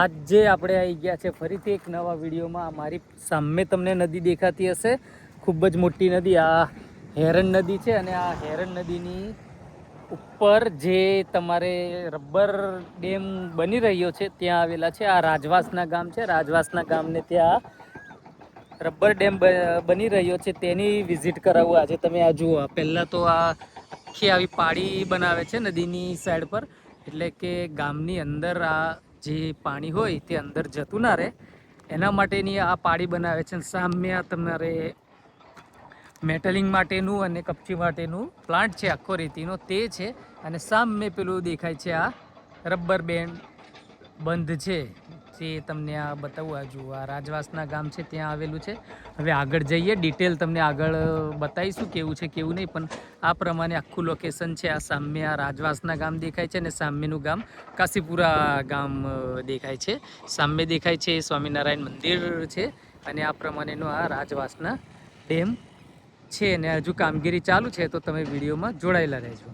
આજે આપણે આવી ગયા છે ફરીથી એક નવા વિડીયોમાં. મારી સામે તમને નદી દેખાતી હશે, ખૂબ જ મોટી નદી. આ હેરણ નદી છે અને આ હેરણ નદીની ઉપર જે તમારે રબર ડેમ બની રહ્યો છે ત્યાં આવેલા છે. આ રાજવાસના ગામ છે. રાજવાસના ગામને ત્યાં રબર ડેમ બની રહ્યો છે તેની વિઝિટ કરાવવું આજે. તમે આ જુઓ, પહેલાં તો આ આખી આવી પાળી બનાવે છે નદીની સાઈડ પર, એટલે કે ગામની અંદર આ જે પાણી હોય તે અંદર જતું ના રહે એના માટેની આ પાળી બનાવે છે. સામે તમારે મેટલિંગ માટેનું અને કપચી માટેનું પ્લાન્ટ છે આખો રેતીનો, તે છે. અને સામે પેલું દેખાય છે આ રબર બેન્ડ બંધ છે, જે તમને આ બતાવું. આ જુઓ, આ રાજવાસના ગામ છે ત્યાં આવેલું છે. હવે આગળ જઈએ, ડિટેલ તમને આગળ બતાવીશું કેવું છે કેવું નહીં, પણ આ પ્રમાણે આખું લોકેશન છે. આ સામે આ રાજવાસના ગામ દેખાય છે અને સામેનું ગામ કાશીપુરા ગામ દેખાય છે. સામે દેખાય છે સ્વામિનારાયણ મંદિર છે અને આ પ્રમાણેનો આ રાજવાસના ડેમ છે. અને હજુ કામગીરી ચાલુ છે, તો તમે વિડીયોમાં જોડાયેલા રહેજો.